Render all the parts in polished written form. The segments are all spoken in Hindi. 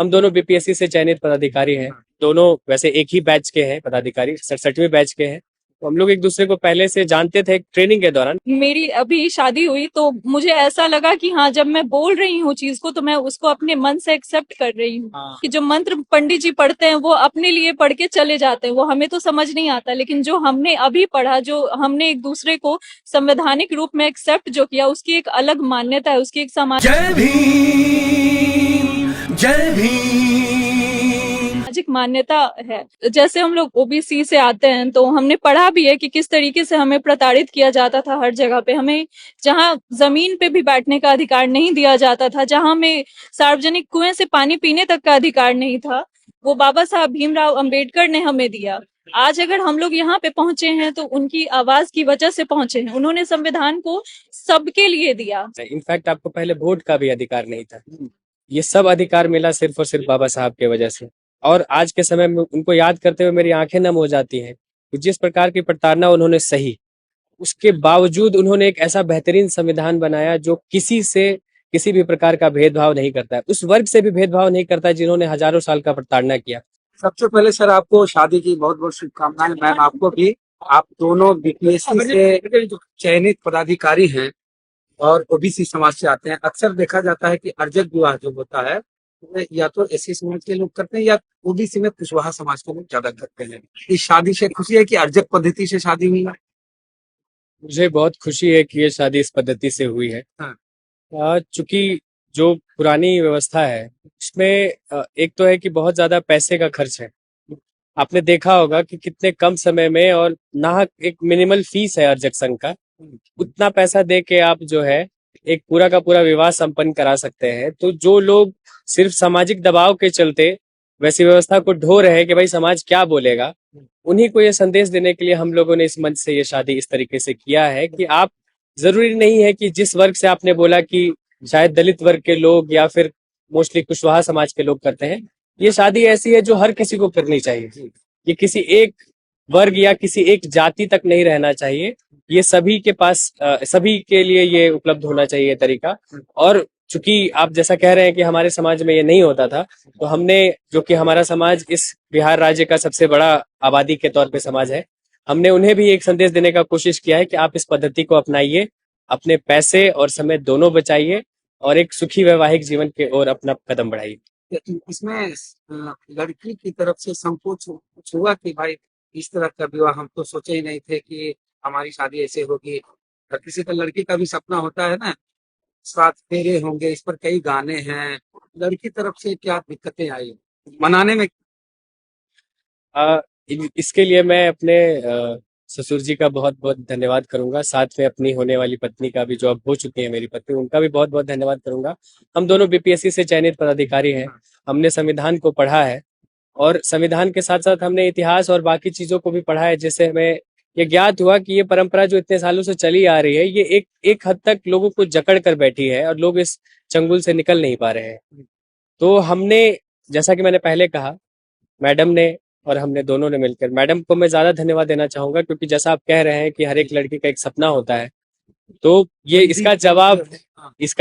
हम दोनों बीपीएससी से चयनित पदाधिकारी हैं। दोनों वैसे एक ही बैच के हैं पदाधिकारी, 67वें बैच के हैं। तो हम लोग एक दूसरे को पहले से जानते थे ट्रेनिंग के दौरान। मेरी अभी शादी हुई तो मुझे ऐसा लगा कि हाँ, जब मैं बोल रही हूँ चीज को तो मैं उसको अपने मन से एक्सेप्ट कर रही हूँ। कि जो मंत्र पंडित जी पढ़ते हैं वो अपने लिए पढ़ के चले जाते हैं, वो हमें तो समझ नहीं आता, लेकिन जो हमने अभी पढ़ा, जो हमने एक दूसरे को संवैधानिक रूप में एक्सेप्ट जो किया, उसकी एक अलग मान्यता है, उसकी एक जय भीम, जय भीम। सामाजिक मान्यता है। जैसे हम लोग ओबीसी से आते हैं तो हमने पढ़ा भी है कि किस तरीके से हमें प्रताड़ित किया जाता था हर जगह पे। हमें जहाँ जमीन पे भी बैठने का अधिकार नहीं दिया जाता था, जहाँ हमें सार्वजनिक कुएं से पानी पीने तक का अधिकार नहीं था, वो बाबा साहब भीमराव अंबेडकर ने हमें दिया। आज अगर हम लोग यहाँ पे पहुंचे हैं तो उनकी आवाज की वजह से पहुंचे हैं। उन्होंने संविधान को सबके लिए दिया। इनफैक्ट आपको पहले वोट का भी अधिकार नहीं था। ये सब अधिकार मिला सिर्फ और सिर्फ बाबा साहब के वजह से। और आज के समय में उनको याद करते हुए मेरी आंखें नम हो जाती हैं कि जिस प्रकार की प्रताड़ना उन्होंने सही, उसके बावजूद उन्होंने एक ऐसा बेहतरीन संविधान बनाया जो किसी से किसी भी प्रकार का भेदभाव नहीं करता है, उस वर्ग से भी भेदभाव नहीं करता है जिन्होंने हजारों साल का प्रताड़ना किया। सबसे पहले सर आपको शादी की बहुत बहुत शुभकामनाएं। मैम आपको भी। आप दोनों बीपीएससी से चयनित पदाधिकारी हैं और ओबीसी समाज से आते हैं। अक्सर देखा जाता है कि अर्जक विवाह जो होता है वो या तो एससी समाज के लोग करते हैं या ओबीसी में कुशवाहा समाज के लोग ज्यादा करते हैं। इस शादी से खुशी है कि अर्जक पद्धति से शादी हुई है? मुझे बहुत खुशी है कि ये शादी इस पद्धति से हुई है। चूंकि जो पुरानी व्यवस्था है उसमें एक तो है कि बहुत ज्यादा पैसे का खर्च है। आपने देखा होगा कि कितने कम समय में और नाहक एक मिनिमल फीस है अर्जक संघ का, उतना पैसा दे के आप जो है एक पूरा का पूरा विवाह संपन्न करा सकते हैं। तो जो लोग सिर्फ सामाजिक दबाव के चलते वैसी व्यवस्था को ढो रहे हैं कि भाई समाज क्या बोलेगा, उन्हीं को ये संदेश देने के लिए हम लोगों ने इस मंच से ये शादी इस तरीके से किया है कि आप, जरूरी नहीं है कि जिस वर्ग से आपने बोला कि शायद दलित वर्ग के लोग या फिर मोस्टली कुशवाहा समाज के लोग करते हैं, ये शादी ऐसी है जो हर किसी को करनी चाहिए। ये किसी एक वर्ग या किसी एक जाति तक नहीं रहना चाहिए, ये सभी के पास सभी के लिए ये उपलब्ध होना चाहिए ये तरीका। और चूंकि आप जैसा कह रहे हैं कि हमारे समाज में ये नहीं होता था, तो हमने, जो कि हमारा समाज इस बिहार राज्य का सबसे बड़ा आबादी के तौर पे समाज है, हमने उन्हें भी एक संदेश देने का कोशिश किया है कि आप इस पद्धति को अपनाइए, अपने पैसे और समय दोनों बचाइए और एक सुखी वैवाहिक जीवन की ओर अपना कदम बढ़ाइए। इसमें लड़की की तरफ से संकोच कुछ हुआ कि भाई इस तरह का विवाह हम तो सोचे ही नहीं थे कि हमारी शादी ऐसे होगी? और किसी का लड़की का भी सपना होता है ना, 7 फेरे होंगे, इस पर कई गाने हैं। लड़की तरफ से क्या दिक्कतें आई मनाने में? इसके लिए मैं अपने ससुर जी का बहुत बहुत धन्यवाद करूंगा, साथ में अपनी होने वाली पत्नी का भी, जो अब हो चुकी है मेरी पत्नी, उनका भी बहुत बहुत धन्यवाद करूंगा। हम दोनों बीपीएससी से चयनित पदाधिकारी हैं। हमने संविधान को पढ़ा है और संविधान के साथ साथ हमने इतिहास और बाकी चीजों को भी पढ़ा है, जिससे हमें ये ज्ञात हुआ कि ये परंपरा जो इतने सालों से चली आ रही है, ये एक हद तक लोगों को जकड़ कर बैठी है और लोग इस चंगुल से निकल नहीं पा रहे हैं। तो हमने, जैसा कि मैंने पहले कहा, मैडम ने और हमने दोनों ने मिलकर, मैडम को मैं ज्यादा धन्यवाद देना चाहूंगा क्योंकि जैसा आप कह रहे हैं कि हर एक लड़की का एक सपना होता है, तो ये इसका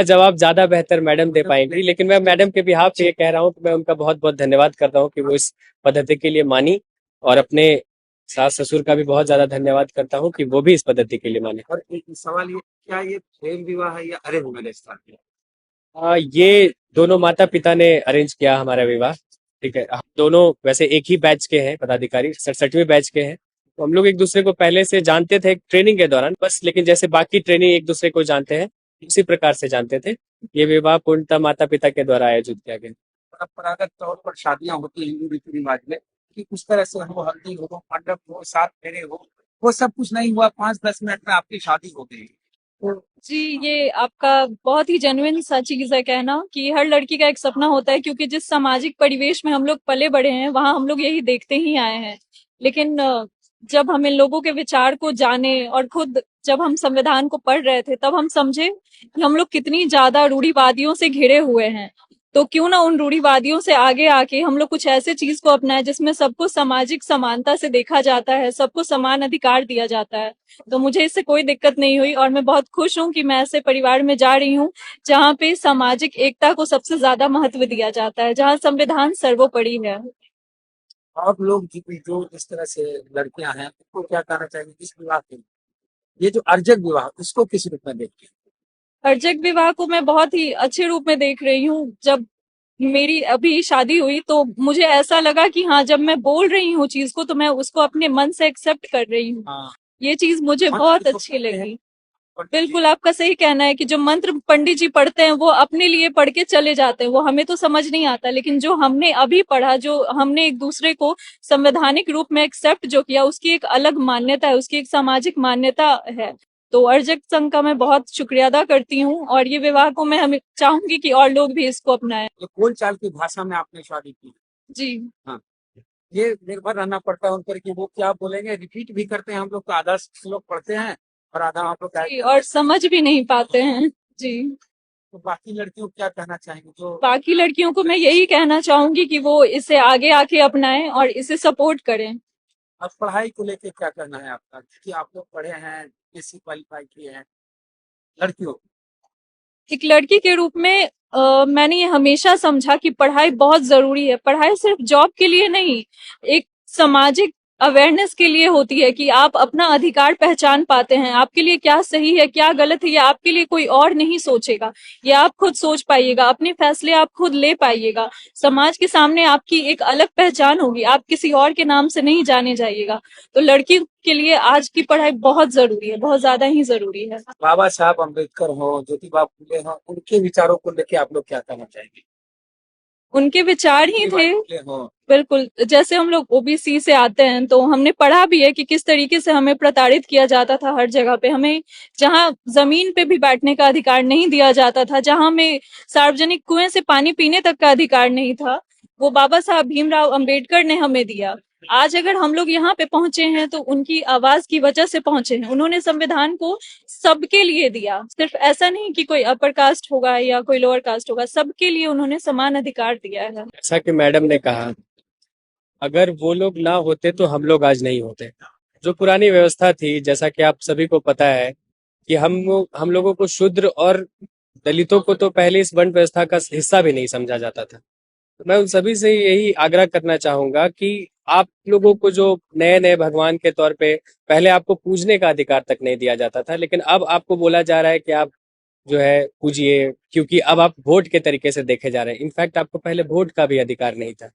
जवाब ज्यादा बेहतर मैडम दे पाएंगी। लेकिन मैं मैडम के बिहाफ पे ये कह रहा हूँ कि मैं उनका बहुत बहुत धन्यवाद करता हूँ कि वो इस पद्धति के लिए मानी, और अपने सास ससुर का भी बहुत ज्यादा धन्यवाद करता हूँ कि वो भी इस पद्धति के लिए माने। और एक सवाल ये, क्या ये प्रेम विवाह है या अरेंज मैरिज था? ये दोनों माता पिता ने अरेंज किया हमारा विवाह। ठीक है, हम दोनों वैसे एक ही बैच के हैं पदाधिकारी, 67वें बैच के हैं। तो हम लोग एक दूसरे को पहले से जानते थे ट्रेनिंग के दौरान बस, लेकिन जैसे बाकी ट्रेनिंग एक दूसरे को जानते हैं उसी प्रकार से जानते थे। ये विवाह पूर्णतः माता पिता के द्वारा आयोजित किया गया। परंपरागत तौर पर शादियां होती है हिंदू रीति रिवाज में कि उस तरह से हो, हल्दी हो, मंडप हो, 7 फेरे हो, वो सब कुछ नहीं हुआ। 5-10 मिनट में आपकी शादी हो गई। तो जी, ये आपका बहुत ही जेन्युइन सा चीज है कहना कि हर लड़की का एक सपना होता है, क्योंकि जिस सामाजिक परिवेश में हम लोग पले बड़े हैं वहां हम लोग यही देखते ही आए हैं। लेकिन जब हम इन लोगों के विचार को जाने और खुद जब हम संविधान को पढ़ रहे थे, तब हम समझे कि हम लोग कितनी ज्यादा रूढ़िवादियों से घिरे हुए हैं। तो क्यों ना उन रूढ़िवादियों से आगे आके हम लोग कुछ ऐसे चीज को अपनाएं जिसमें सबको सामाजिक समानता से देखा जाता है, सबको समान अधिकार दिया जाता है। तो मुझे इससे कोई दिक्कत नहीं हुई और मैं बहुत खुश हूँ कि मैं ऐसे परिवार में जा रही हूँ जहाँ पे सामाजिक एकता को सबसे ज्यादा महत्व दिया जाता है, जहाँ संविधान सर्वोपरि है। आप लोग जो इस तरह से लड़कियां हैं उनको क्या कहना चाहेंगे इस विवाह के लिए? ये जो अर्जक विवाह इसको किस रूप में देखते हैं? अर्जक विवाह को मैं बहुत ही अच्छे रूप में देख रही हूँ। जब मेरी अभी शादी हुई तो मुझे ऐसा लगा कि हाँ, जब मैं बोल रही हूँ चीज को तो मैं उसको अपने मन से एक्सेप्ट कर रही हूँ। हाँ, ये चीज मुझे मंत्र बहुत तो अच्छी पढ़ते हैं, लगी। और बिल्कुल आपका सही कहना है कि जो मंत्र पंडित जी पढ़ते हैं वो अपने लिए पढ़ के चले जाते हैं, वो हमें तो समझ नहीं आता, लेकिन जो हमने अभी पढ़ा, जो हमने एक दूसरे को संवैधानिक रूप में एक्सेप्ट जो किया, उसकी एक अलग मान्यता है, उसकी एक सामाजिक मान्यता है। तो अर्जक संघ का मैं बहुत शुक्रिया अदा करती हूँ और ये विवाह को मैं हमें चाहूंगी कि और लोग भी इसको अपनाएं। ये बोल चाल की भाषा में आपने शादी की। जी। हाँ, ये निर्भर रहना पड़ता है उन पर कि वो क्या बोलेंगे। रिपीट भी करते हैं हम लोग, तो आधा श्लोक पढ़ते हैं और आधा हम लोग जी, और समझ भी नहीं पाते हैं। जी। तो बाकी लड़कियों को क्या कहना चाहेंगे जो बाकी लड़कियों को मैं यही कहना चाहूंगी कि वो इसे आगे आके अपनाएं और इसे सपोर्ट करें। अब पढ़ाई को लेके क्या करना है आपका, क्योंकि आप लोग पढ़े हैं, बीएससी क्वालिफाई किए हैं लड़कियों को? एक लड़की के रूप में मैंने ये हमेशा समझा कि पढ़ाई बहुत जरूरी है। पढ़ाई सिर्फ जॉब के लिए नहीं, एक सामाजिक अवेयरनेस के लिए होती है कि आप अपना अधिकार पहचान पाते हैं। आपके लिए क्या सही है, क्या गलत है, ये आपके लिए कोई और नहीं सोचेगा। ये आप खुद सोच पाइएगा, अपने फैसले आप खुद ले पाइएगा। समाज के सामने आपकी एक अलग पहचान होगी, आप किसी और के नाम से नहीं जाने जाइएगा। तो लड़की के लिए आज की पढ़ाई बहुत जरूरी है, बहुत ज्यादा ही जरूरी है। बाबा साहब अम्बेडकर हो, ज्योतिबा फुले हो, उनके विचारों को लेके आप लोग क्या कहना चाहेंगे? उनके विचार ही थे। फुले हो, बिल्कुल, जैसे हम लोग ओबीसी से आते हैं तो हमने पढ़ा भी है कि किस तरीके से हमें प्रताड़ित किया जाता था हर जगह पे। हमें जहां जमीन पे भी बैठने का अधिकार नहीं दिया जाता था, जहां हमें सार्वजनिक कुएं से पानी पीने तक का अधिकार नहीं था, वो बाबा साहब भीमराव अंबेडकर ने हमें दिया। आज अगर हम लोग यहाँ पे पहुंचे हैं तो उनकी आवाज की वजह से पहुंचे हैं। उन्होंने संविधान को सबके लिए दिया, सिर्फ ऐसा नहीं कि कोई अपर कास्ट होगा या कोई लोअर कास्ट होगा, सबके लिए उन्होंने समान अधिकार दिया है। जैसा कि मैडम ने कहा, अगर वो लोग ना होते तो हम लोग आज नहीं होते। जो पुरानी व्यवस्था थी, जैसा कि आप सभी को पता है कि हम लोगों को शूद्र और दलितों को तो पहले इस वर्ण व्यवस्था का हिस्सा भी नहीं समझा जाता था। तो मैं उन सभी से यही आग्रह करना चाहूंगा कि आप लोगों को जो नए नए भगवान के तौर पे पहले आपको पूजने का अधिकार तक नहीं दिया जाता था, लेकिन अब आपको बोला जा रहा है कि आप जो है पूजिए, क्योंकि अब आप वोट के तरीके से देखे जा रहे हैं। इनफैक्ट आपको पहले वोट का भी अधिकार नहीं था।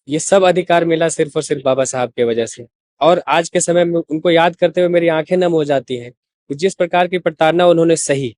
ये सब अधिकार मिला सिर्फ और सिर्फ बाबा साहब की वजह से। और आज के समय में उनको याद करते हुए मेरी आंखें नम हो जाती हैं कि जिस प्रकार की प्रताड़ना उन्होंने सही,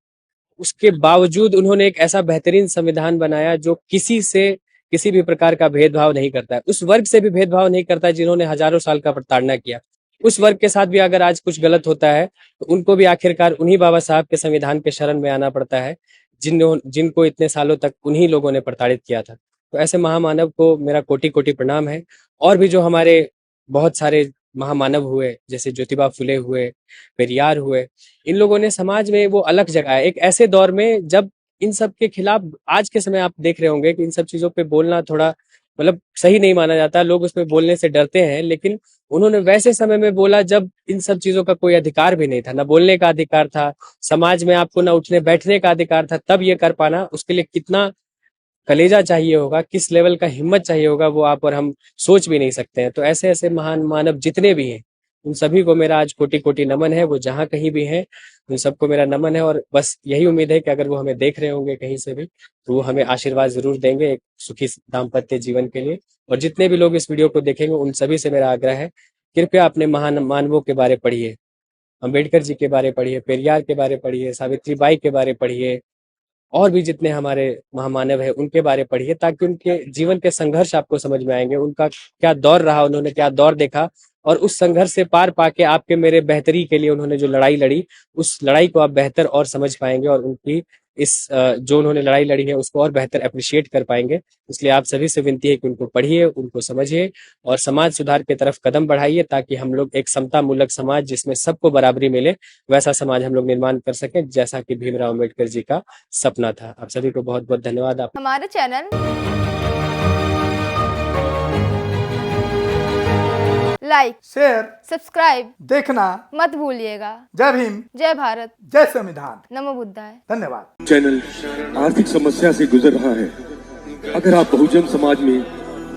उसके बावजूद उन्होंने एक ऐसा बेहतरीन संविधान बनाया जो किसी से किसी भी प्रकार का भेदभाव नहीं करता है, उस वर्ग से भी भेदभाव नहीं करता है जिन्होंने हजारों साल का प्रताड़ना किया। उस वर्ग के साथ भी अगर आज कुछ गलत होता है तो उनको भी आखिरकार उन्हीं बाबा साहब के संविधान के शरण में आना पड़ता है, जिनको इतने सालों तक उन्हीं लोगों ने प्रताड़ित किया था। तो ऐसे महामानव को मेरा कोटि कोटि प्रणाम है। और भी जो हमारे बहुत सारे महामानव हुए, जैसे ज्योतिबा फुले हुए, पेरियार हुए, इन लोगों ने समाज में वो अलग जगह है। एक ऐसे दौर में जब इन सब के खिलाफ, आज के समय आप देख रहे होंगे कि इन सब चीजों पे बोलना थोड़ा मतलब सही नहीं माना जाता, लोग उसमें बोलने से डरते हैं, लेकिन उन्होंने वैसे समय में बोला जब इन सब चीजों का कोई अधिकार भी नहीं था, ना बोलने का अधिकार था, समाज में आपको ना उठने बैठने का अधिकार था। तब ये कर पाना, उसके लिए कितना कलेजा चाहिए होगा, किस लेवल का हिम्मत चाहिए होगा, वो आप और हम सोच भी नहीं सकते हैं। तो ऐसे ऐसे महान मानव जितने भी हैं, उन सभी को मेरा आज कोटि कोटि नमन है। वो जहाँ कहीं भी हैं, उन सबको मेरा नमन है। और बस यही उम्मीद है कि अगर वो हमें देख रहे होंगे कहीं से भी, तो वो हमें आशीर्वाद जरूर देंगे एक सुखी दाम्पत्य जीवन के लिए। और जितने भी लोग इस वीडियो को देखेंगे, उन सभी से मेरा आग्रह है, कृपया अपने महान मानवों के बारे पढ़िए, अम्बेडकर जी के बारे पढ़िए, पेरियार के बारे पढ़िए, सावित्री बाई के बारे पढ़िए, और भी जितने हमारे महामानव है उनके बारे पढ़िए, ताकि उनके जीवन के संघर्ष आपको समझ में आएंगे। उनका क्या दौर रहा, उन्होंने क्या दौर देखा, और उस संघर्ष से पार पाके आपके मेरे बेहतरी के लिए उन्होंने जो लड़ाई लड़ी, उस लड़ाई को आप बेहतर और समझ पाएंगे और उनकी इस जो उन्होंने लड़ाई लड़ी है उसको और बेहतर अप्रिशिएट कर पाएंगे। इसलिए आप सभी से विनती है कि उनको पढ़िए, उनको समझिए और समाज सुधार की तरफ कदम बढ़ाइए, ताकि हम लोग एक समता मूलक समाज जिसमें सबको बराबरी मिले, वैसा समाज हम लोग निर्माण कर सकें, जैसा कि भीमराव अम्बेडकर जी का सपना था। आप सभी को बहुत बहुत धन्यवाद। आप हमारे चैनल लाइक, शेयर, सब्सक्राइब देखना मत भूलिएगा। जय भीम, जय भारत, जय संविधान। नमो बुद्धाय। धन्यवाद। चैनल आर्थिक समस्या से गुजर रहा है। अगर आप बहुजन समाज में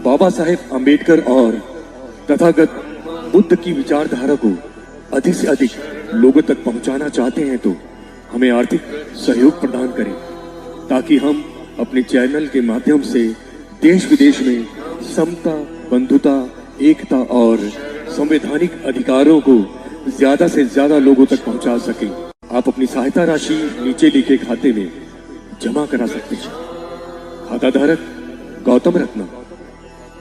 बाबा साहेब अम्बेडकर और तथागत बुद्ध की विचारधारा को अधिक से अधिक लोगों तक पहुंचाना चाहते हैं तो हमें आर्थिक सहयोग प्रदान करें, ताकि हम अपने चैनल के माध्यम से देश विदेश में समता, बंधुता, एकता और संवैधानिक अधिकारों को ज्यादा से ज्यादा लोगों तक पहुंचा सकें। आप अपनी सहायता राशि नीचे लिखे खाते में जमा करा सकते हैं। खाता धारक गौतम रत्ना,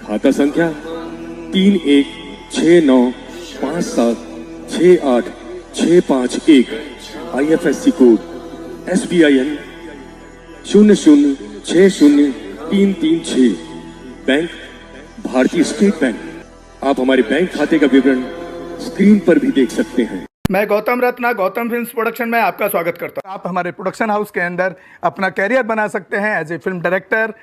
खाता संख्या 316957686551, IFSC कोड SBIN 00603336, बैंक भारतीय स्टेट बैंक। आप हमारे बैंक खाते का विवरण स्क्रीन पर भी देख सकते हैं। मैं गौतम रत्ना गौतम फिल्म्स प्रोडक्शन में आपका स्वागत करता हूं। आप हमारे प्रोडक्शन हाउस के अंदर अपना कैरियर बना सकते हैं as a film director,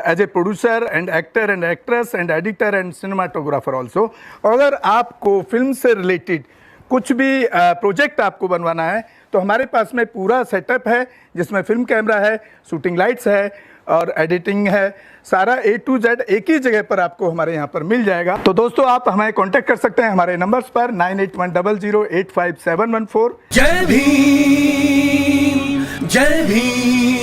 as a producer and actor and actress and editor and cinematographer also. अगर आपको फिल्म से रिलेटेड कुछ भी प्रोजेक्ट आपको बनवाना है तो हमारे पास में पूरा सेटअप है, जिसमें फिल्म कैमरा है, शूटिंग लाइट्स है और एडिटिंग है। सारा A to Z एक ही जगह पर आपको हमारे यहाँ पर मिल जाएगा। तो दोस्तों आप हमें कांटेक्ट कर सकते हैं हमारे नंबर्स पर 9810085714। जय भीम, जय भीम।